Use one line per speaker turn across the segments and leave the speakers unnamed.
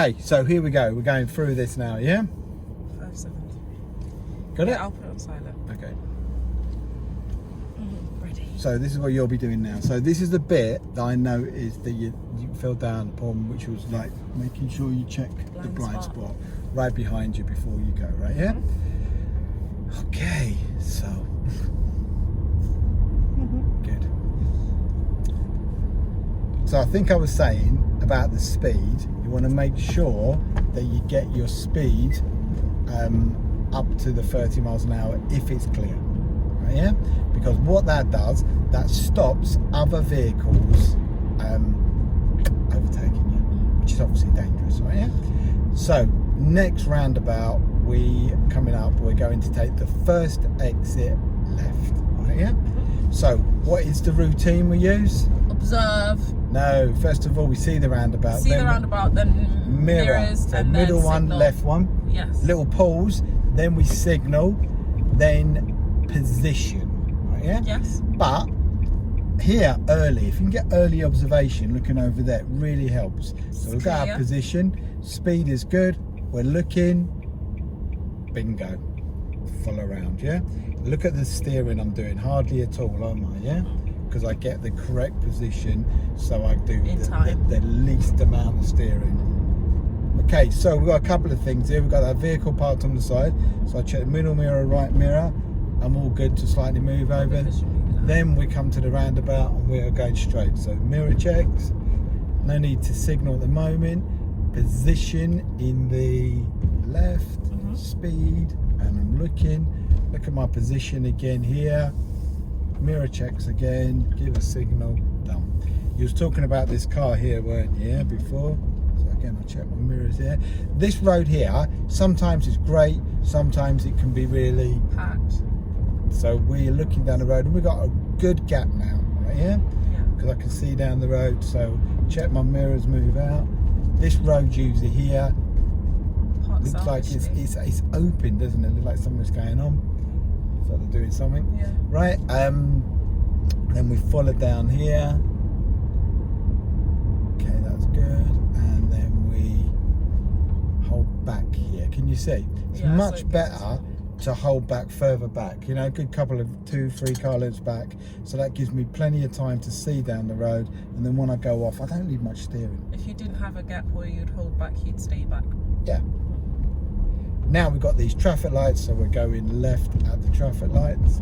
Okay, so here we go. We're going through this now, yeah?
5 seconds.
Got it?
Yeah, I'll put it on silent.
Okay.
Ready.
So this is what you'll be doing now. So this is the bit that I noticed that you fell down upon, which was like making sure you check the blind spot right behind you before you go, right? Yeah? Okay, so. Good. So I think I was saying about the speed, you want to make sure that you get your speed up to the 30 miles an hour if it's clear, right? Yeah, because what that does, that stops other vehicles overtaking you, which is obviously dangerous, right? Yeah. So next roundabout we're going to take the first exit left, right? Yeah. So what is the routine we use?
Observe.
No, first of all we see the roundabout.
See the roundabout, then mirrors,
so
and
middle
then
one,
signal.
left one.
Yes.
Little pause, then we signal, then position. Right, yeah?
Yes.
But here early, if you can get early observation looking over there, it really helps. So we've got our position, speed is good, we're looking, bingo. Full around, yeah? Look at the steering I'm doing, hardly at all, am I, yeah? Because I get the correct position, so I do the least amount of steering. Okay, so we've got a couple of things here. We've got that vehicle parked on the side, so I check the middle mirror, right mirror. I'm all good to slightly move over. Then we come to the roundabout and we are going straight. So mirror checks, no need to signal at the moment. Position in the left, speed, and I'm looking. Look at my position again here. Mirror checks again, give a signal, done. You was talking about this car here, weren't you, yeah, before? So again, I'll check my mirrors here. This road here, sometimes it's great, sometimes it can be really
packed.
So we're looking down the road and we've got a good gap now, right here? Yeah. Because I can see down the road, so check my mirrors, move out. This road usually here, looks like it's open, doesn't it? Look like something's going on. So they're doing something.
Yeah.
Right, then we follow down here. Okay, that's good. And then we hold back here. Can you see? It's much better to hold back further back. You know, a good couple of 2-3 car lengths back. So that gives me plenty of time to see down the road. And then when I go off, I don't need much steering.
If you didn't have a gap where you'd hold back, you'd stay back.
Yeah. Now we've got these traffic lights, so we're going left at the traffic lights.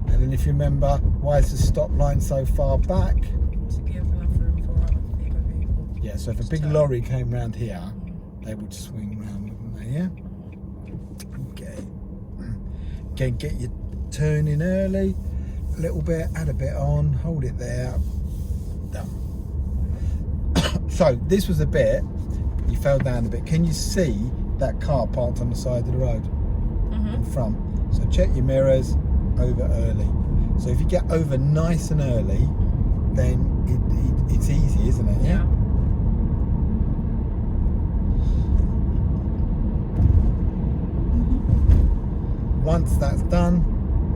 And then if you remember, why is the stop line so far back?
To give enough room for other vehicles.
Yeah, so if a big lorry came round here, they would swing round, wouldn't they, yeah? Okay. Again, get your turn in early, a little bit, add a bit on, hold it there, done. So this was a bit, you fell down a bit. Can you see that car parked on the side of the road in front? So check your mirrors, over early. So if you get over nice and early, then it's easy, isn't it?
Yeah.
Once that's done,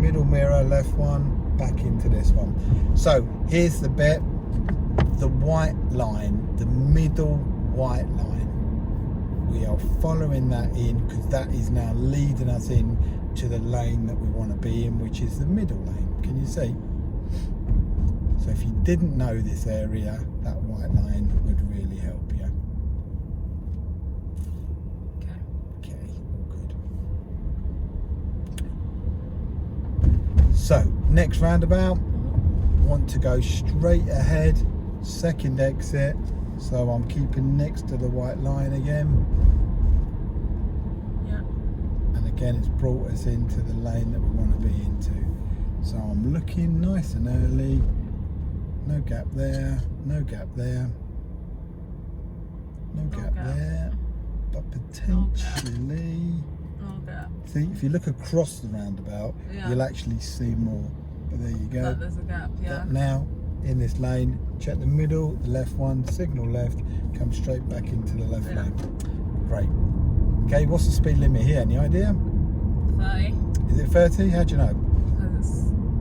middle mirror, left one, back into this one. So here's the bit, the white line, the middle white line. We are following that in because that is now leading us in to the lane that we want to be in, which is the middle lane. Can you see? So if you didn't know this area, that white line would really help you. Okay, good. So next roundabout, want to go straight ahead, second exit. So I'm keeping next to the white line again. Again, it's brought us into the lane that we want to be into. So I'm looking nice and early. No gap there, no gap there, no gap there, but potentially.
No gap.
See, if you look across the roundabout, you'll actually see more. But there you go.
There's a gap,
Gap now in this lane. Check the middle, the left one, signal left, come straight back into the left lane. Great. Okay, what's the speed limit here? Any idea?
30.
Is it 30? How do you know?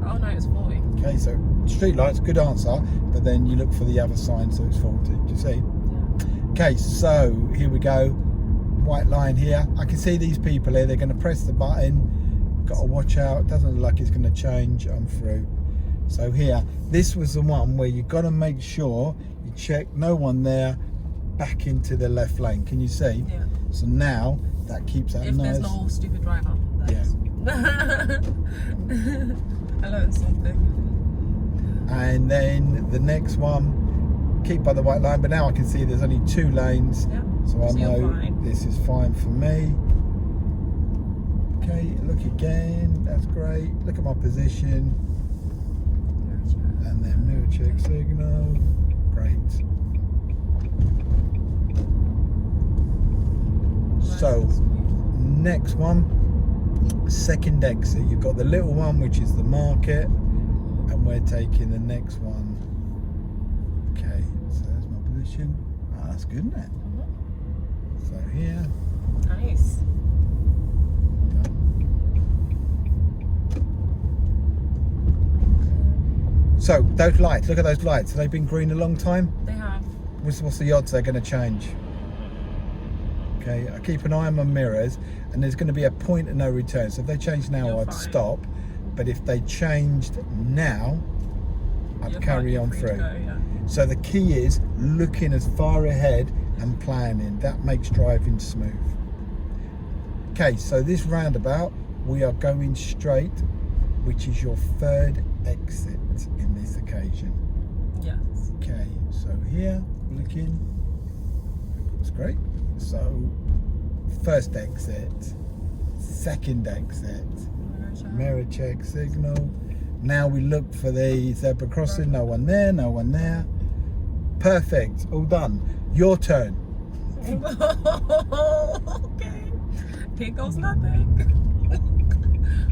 Oh no, it's 40.
Okay, so street lights, good answer, but then you look for the other sign, so it's 40. Do you see?
Yeah.
Okay, so here we go. White line here. I can see these people here. They're going to press the button. Got to watch out. Doesn't look like it's going to change. I'm through. So here, this was the one where you've got to make sure you check no one there. Back into the left lane. Can you see?
Yeah.
So now that keeps that
If
nice.
there's no stupid driver.
Yeah.
I learned something.
And then the next one, keep by the white line. But now I can see there's only 2 lanes.
Yeah.
So I
So you're
know
fine.
this is fine for me. Okay, look again. That's great. Look at my position. And then mirror check signal. Great. So, next one, second exit. You've got the little one, which is the market, and we're taking the next one. Okay, so there's my position. Oh, that's good, isn't it? So here.
Nice.
So those lights, look at those lights. Have they been green a long time?
They have.
What's the odds they're going to change? Okay, I keep an eye on my mirrors, and there's going to be a point of no return. So if they change now,
You're
I'd
fine.
stop. But if they changed now, I'd
You're
carry
fine,
on
you're free to
through.
go, yeah.
So the key is looking as far ahead and planning. That makes driving smooth. Okay, so this roundabout, we are going straight, which is your 3rd exit in this occasion.
Yes.
Okay, so here, looking, that's great. So, 1st exit, 2nd exit, mirror check signal. Now we look for the zebra crossing. No one there, no one there. Perfect, all done. Your turn.
Okay. Here goes nothing.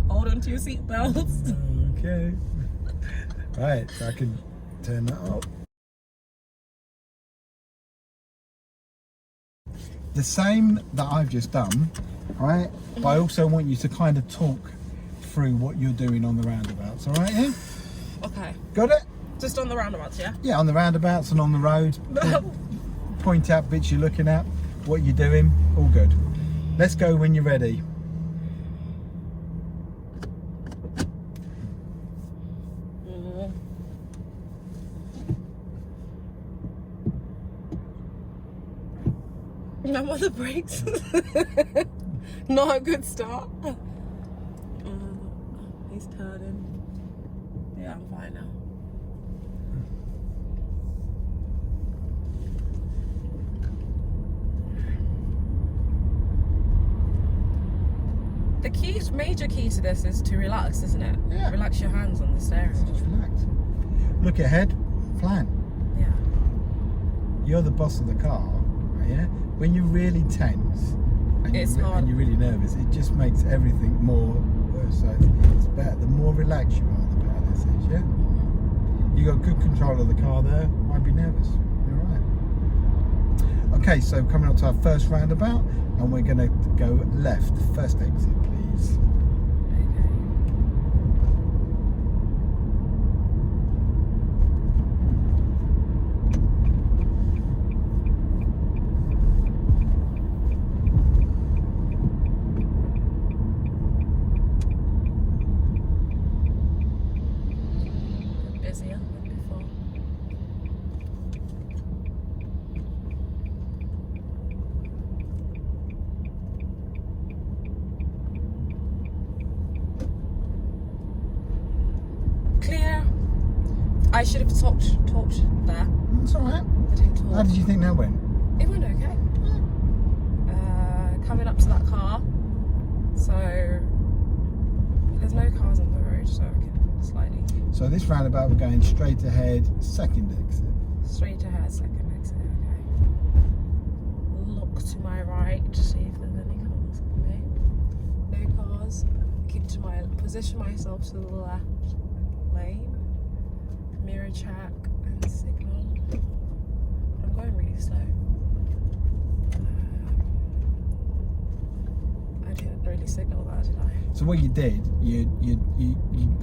Hold on to your seatbelts.
Okay. Right, so I can turn that up. The same that I've just done, right? But I also want you to kind of talk through what you're doing on the roundabouts, all right? Yeah?
Okay.
Got it?
Just on the roundabouts, yeah?
Yeah, on the roundabouts and on the road. Point out bits you're looking at, what you're doing, all good. Let's go when you're ready.
I'm on the brakes. Not a good start. He's turning. Yeah, I'm fine now. The major key to this is to relax, isn't it?
Yeah.
Relax your hands on the steering.
Just relax. Look ahead, plan.
Yeah.
You're the boss of the car, yeah? When you're really tense and,
It's hard.
and you're really nervous, it just makes everything more worse. So it's better. The more relaxed you are, the better this is, yeah? You got good control of the car there. Might be nervous. You're all right. Okay, so coming up to our 1st roundabout, and we're going to go left. 1st exit, please.
Busier than before. Clear. I should have talked there.
That's all right.
I didn't talk.
How did you think that went?
It went okay. Coming up to that car, so there's no cars on the road, so I can slightly
So this roundabout, we're going straight ahead, 2nd exit.
straight ahead, 2nd exit. Okay. Look to my right to see if there's any cars coming. No cars. Keep to my position myself to the left lane. Mirror check and signal. I'm going really slow. I didn't really signal that, did I?
So what you did, you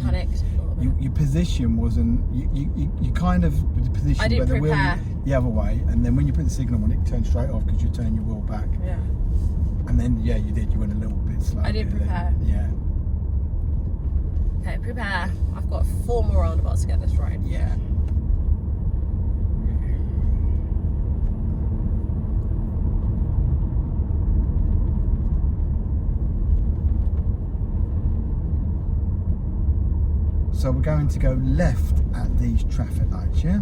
Panicked a little
Your position wasn't. You kind of the position
I didn't
where the wheel
prepare.
the other way, and then when you put the signal on, it turned straight off because you turn your wheel back.
Yeah.
And then you did. You went a little bit slow.
I didn't prepare.
Yeah.
Okay, prepare. I've got 4 more roundabouts to get this right.
Yeah. So we're going to go left at these traffic lights, yeah?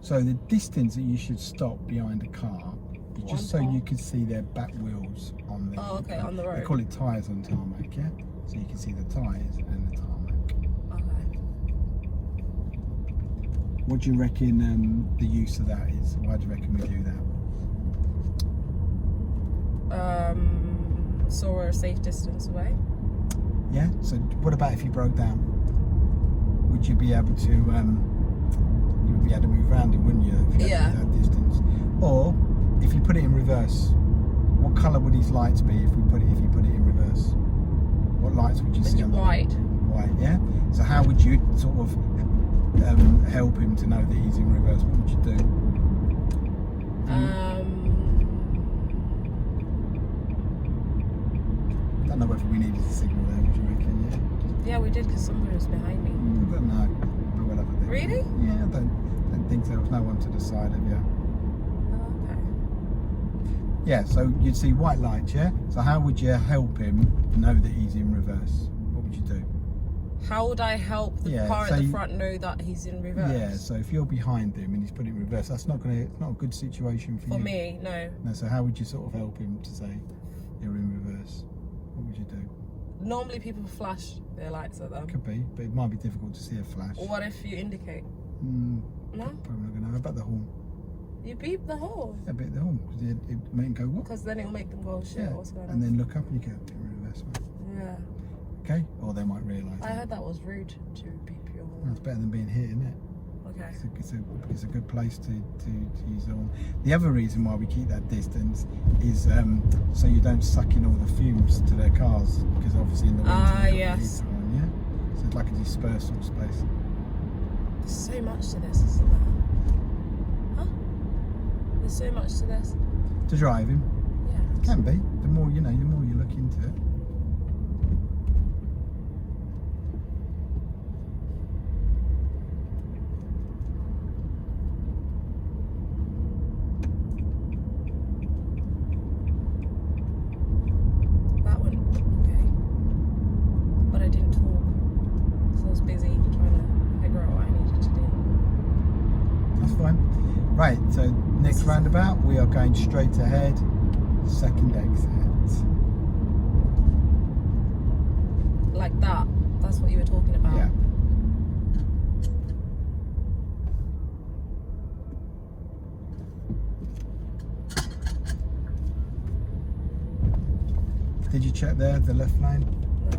So the distance that you should stop behind a car is just so you can see their back wheels on the.
Oh, okay, on the road.
They call it tyres on tarmac, yeah? So you can see the tyres and the tarmac.
Okay.
What do you reckon the use of that is? Why do you reckon we do that?
So we're a safe distance away.
Yeah. So what about if you broke down? Would you be able to? You would be able to move around it, wouldn't you? If you had that distance. Or if you put it in reverse, what colour would these lights be if you put it in reverse? What lights would you see on the
white?
White. Yeah. So how would you sort of help him to know that he's in reverse? What would you do? I don't know whether we needed a signal there. Would you reckon?
Yeah, we did because somebody was behind me.
I don't know. But we'll have a think.
Really?
Yeah, I don't think so. There was no one to the side of you.
Oh, okay.
Yeah, so you'd see white lights, yeah? So how would you help him know that he's in reverse? What would you do?
How would I help the car at the front know that he's in reverse?
Yeah, so if you're behind him and he's put it in reverse, it's not a good situation for you.
For me, no.
No, so how would you sort of help him to say you're in reverse? What would you do?
Normally people flash their lights at them.
Could be, but it might be difficult to see a flash.
What if you indicate?
No? Probably not going to. How about the horn?
You beep the horn.
Yeah, beep the horn, because it make him go, what?
Because then it'll make them go, shit, what's going on?
And then look up and you go, in reverse.
Yeah.
Okay? Or they might realise.
I heard that was rude to beep your horn.
That's better than being hit, isn't it?
Okay.
It's a good place to use the horn. The other reason why we keep that distance is so you don't suck in all the fumes to their cars, because obviously in the winter
yes.
On, yeah? So it's like a dispersal space.
There's so much to this, isn't there? Huh? There's so much to this.
To driving?
Yeah.
It can be. The more you know, the more you look into it. Right, so next roundabout we are going straight ahead, second exit.
Like that? That's what you were talking about?
Yeah. Did you check there, the left lane?
No.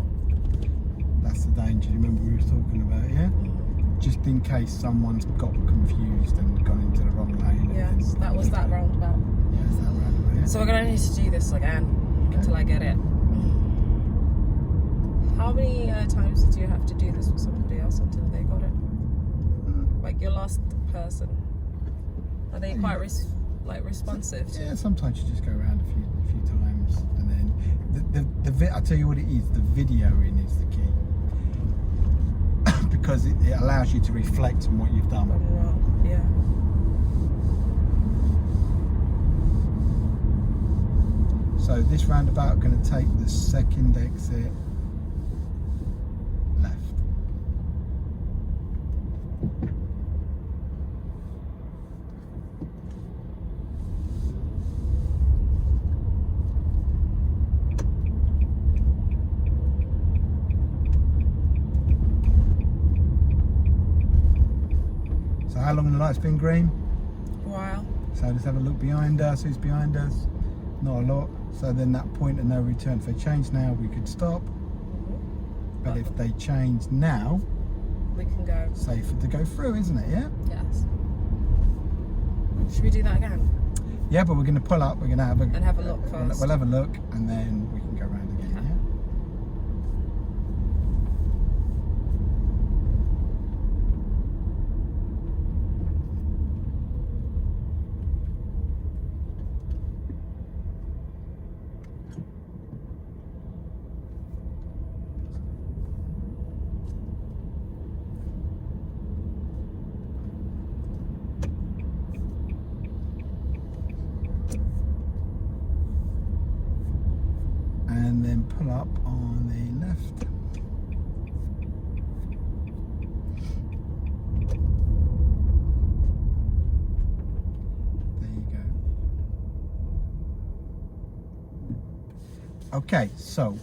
That's the danger, remember we were talking about, yeah? Just in case someone's got confused and gone into the wrong lane.
Yes, that was that roundabout.
Yes, that roundabout. Yeah.
So we're going to need to do this again until I get it. How many times did you have to do this with somebody else until they got it? Like your last person? Are they quite responsive?
Yeah, sometimes you just go around a few times, and then I'll tell you what it is. The videoing is the key. Because it allows you to reflect on what you've done.
Yeah.
So this roundabout going to take the second exit left. How long the light's been green?
A while.
So let's have a look behind us. Who's behind us? Not a lot. So then that point of no return. If they change now, we could stop. But if they change now,
we can go.
Safer to go through, isn't it? Yeah.
Yes. Should we do that again?
Yeah, but we're going to pull up. We're going to have a
look first.
We'll have a look, and then we can go around again.
Okay.
Yeah. And then pull up on the left. There you go. Okay, so